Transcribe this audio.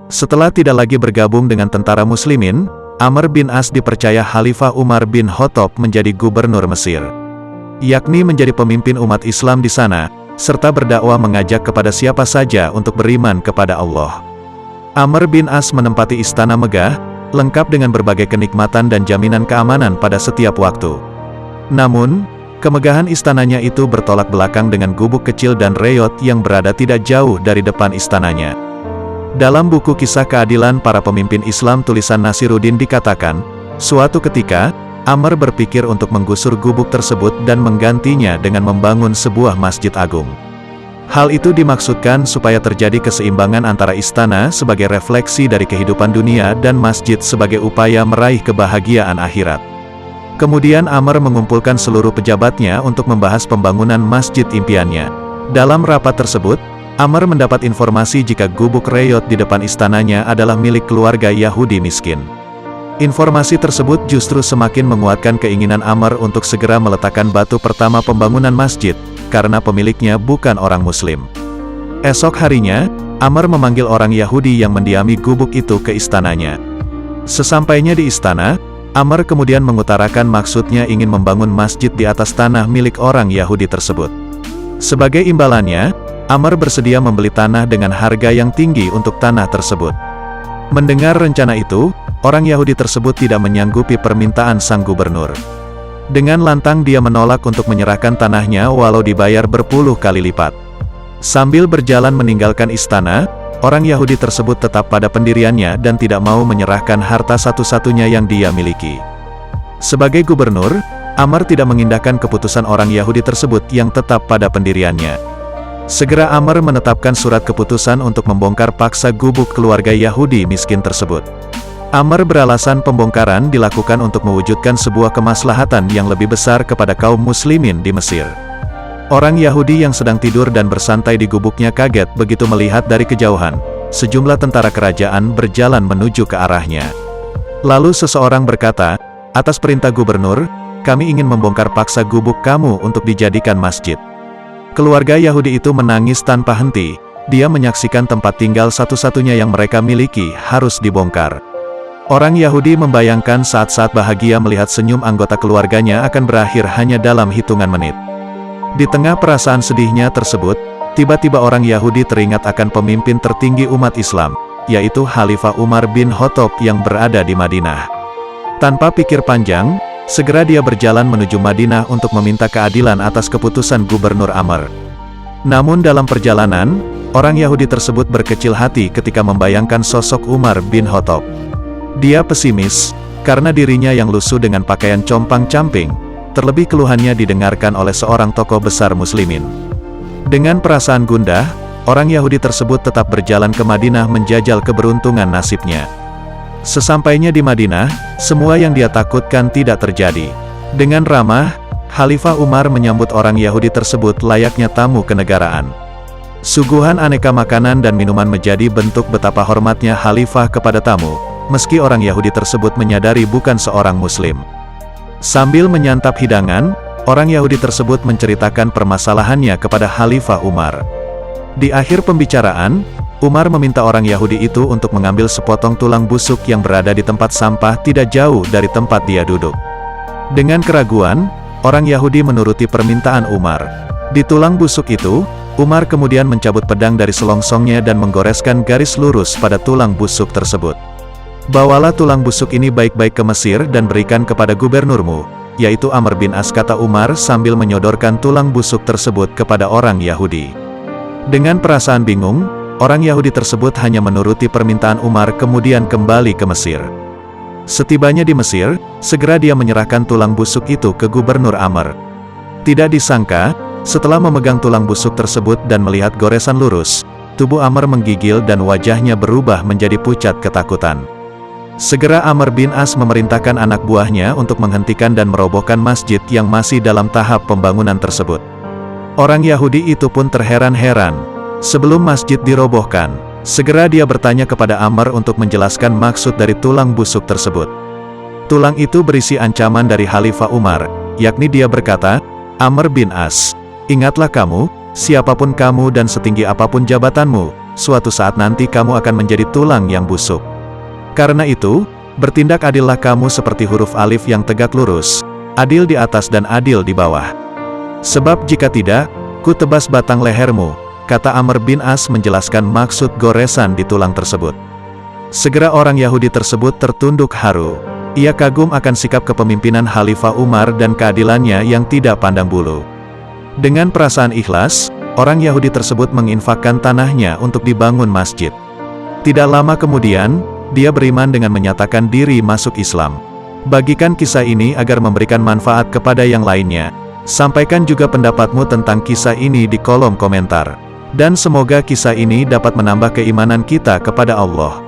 Setelah tidak lagi bergabung dengan tentara muslimin, Amr bin As dipercaya Khalifah Umar bin Khattab menjadi gubernur Mesir, yakni menjadi pemimpin umat Islam di sana, serta berdakwah mengajak kepada siapa saja untuk beriman kepada Allah. Amr bin As menempati istana megah, lengkap dengan berbagai kenikmatan dan jaminan keamanan pada setiap waktu. Namun, kemegahan istananya itu bertolak belakang dengan gubuk kecil dan reyot yang berada tidak jauh dari depan istananya. Dalam buku Kisah Keadilan Para Pemimpin Islam tulisan Nasiruddin dikatakan, suatu ketika, Amr berpikir untuk menggusur gubuk tersebut dan menggantinya dengan membangun sebuah masjid agung. Hal itu dimaksudkan supaya terjadi keseimbangan antara istana sebagai refleksi dari kehidupan dunia dan masjid sebagai upaya meraih kebahagiaan akhirat. Kemudian Amr mengumpulkan seluruh pejabatnya untuk membahas pembangunan masjid impiannya. Dalam rapat tersebut, Amr mendapat informasi jika gubuk reyot di depan istananya adalah milik keluarga Yahudi miskin. Informasi tersebut justru semakin menguatkan keinginan Amr untuk segera meletakkan batu pertama pembangunan masjid, karena pemiliknya bukan orang Muslim. Esok harinya, Amr memanggil orang Yahudi yang mendiami gubuk itu ke istananya. Sesampainya di istana, Amr kemudian mengutarakan maksudnya ingin membangun masjid di atas tanah milik orang Yahudi tersebut. Sebagai imbalannya, Amr bersedia membeli tanah dengan harga yang tinggi untuk tanah tersebut. Mendengar rencana itu, orang Yahudi tersebut tidak menyanggupi permintaan sang gubernur. Dengan lantang dia menolak untuk menyerahkan tanahnya walau dibayar berpuluh kali lipat. Sambil berjalan meninggalkan istana, orang Yahudi tersebut tetap pada pendiriannya dan tidak mau menyerahkan harta satu-satunya yang dia miliki. Sebagai gubernur, Amr tidak mengindahkan keputusan orang Yahudi tersebut yang tetap pada pendiriannya. Segera Amr menetapkan surat keputusan untuk membongkar paksa gubuk keluarga Yahudi miskin tersebut. Amr beralasan pembongkaran dilakukan untuk mewujudkan sebuah kemaslahatan yang lebih besar kepada kaum muslimin di Mesir. Orang Yahudi yang sedang tidur dan bersantai di gubuknya kaget begitu melihat dari kejauhan sejumlah tentara kerajaan berjalan menuju ke arahnya. Lalu seseorang berkata, "Atas perintah gubernur, kami ingin membongkar paksa gubuk kamu untuk dijadikan masjid." Keluarga Yahudi itu menangis tanpa henti. Dia menyaksikan tempat tinggal satu-satunya yang mereka miliki harus dibongkar. Orang Yahudi membayangkan saat-saat bahagia melihat senyum anggota keluarganya akan berakhir hanya dalam hitungan menit. Di tengah perasaan sedihnya tersebut, tiba-tiba orang Yahudi teringat akan pemimpin tertinggi umat Islam, yaitu Khalifah Umar bin Khattab yang berada di Madinah. Tanpa pikir panjang, segera dia berjalan menuju Madinah untuk meminta keadilan atas keputusan Gubernur Amr. Namun dalam perjalanan, orang Yahudi tersebut berkecil hati ketika membayangkan sosok Umar bin Khattab. Dia pesimis, karena dirinya yang lusuh dengan pakaian compang-camping, terlebih keluhannya didengarkan oleh seorang tokoh besar muslimin. Dengan perasaan gundah, orang Yahudi tersebut tetap berjalan ke Madinah menjajal keberuntungan nasibnya. Sesampainya di Madinah, semua yang dia takutkan tidak terjadi. Dengan ramah, Khalifah Umar menyambut orang Yahudi tersebut layaknya tamu kenegaraan. Suguhan aneka makanan dan minuman menjadi bentuk betapa hormatnya Khalifah kepada tamu, meski orang Yahudi tersebut menyadari bukan seorang Muslim. Sambil menyantap hidangan, orang Yahudi tersebut menceritakan permasalahannya kepada Khalifah Umar. Di akhir pembicaraan, Umar meminta orang Yahudi itu untuk mengambil sepotong tulang busuk yang berada di tempat sampah tidak jauh dari tempat dia duduk. Dengan keraguan, orang Yahudi menuruti permintaan Umar. Di tulang busuk itu, Umar kemudian mencabut pedang dari selongsongnya dan menggoreskan garis lurus pada tulang busuk tersebut. "Bawalah tulang busuk ini baik-baik ke Mesir dan berikan kepada gubernurmu, yaitu Amr bin As," kata Umar sambil menyodorkan tulang busuk tersebut kepada orang Yahudi. Dengan perasaan bingung, orang Yahudi tersebut hanya menuruti permintaan Umar kemudian kembali ke Mesir. Setibanya di Mesir, segera dia menyerahkan tulang busuk itu ke Gubernur Amr. Tidak disangka, setelah memegang tulang busuk tersebut dan melihat goresan lurus, tubuh Amr menggigil dan wajahnya berubah menjadi pucat ketakutan. Segera Amr bin As memerintahkan anak buahnya untuk menghentikan dan merobohkan masjid yang masih dalam tahap pembangunan tersebut. Orang Yahudi itu pun terheran-heran. Sebelum masjid dirobohkan, segera dia bertanya kepada Amr untuk menjelaskan maksud dari tulang busuk tersebut. Tulang itu berisi ancaman dari Khalifah Umar, yakni dia berkata, "Amr bin As, ingatlah kamu, siapapun kamu dan setinggi apapun jabatanmu, suatu saat nanti kamu akan menjadi tulang yang busuk. Karena itu, bertindak adillah kamu seperti huruf alif yang tegak lurus, adil di atas dan adil di bawah. Sebab jika tidak, ku tebas batang lehermu, kata Amr bin As menjelaskan maksud goresan di tulang tersebut. Segera orang Yahudi tersebut tertunduk haru. Ia kagum akan sikap kepemimpinan Khalifah Umar dan keadilannya yang tidak pandang bulu. Dengan perasaan ikhlas, orang Yahudi tersebut menginfakkan tanahnya untuk dibangun masjid. Tidak lama kemudian, dia beriman dengan menyatakan diri masuk Islam. Bagikan kisah ini agar memberikan manfaat kepada yang lainnya. Sampaikan juga pendapatmu tentang kisah ini di kolom komentar. Dan semoga kisah ini dapat menambah keimanan kita kepada Allah.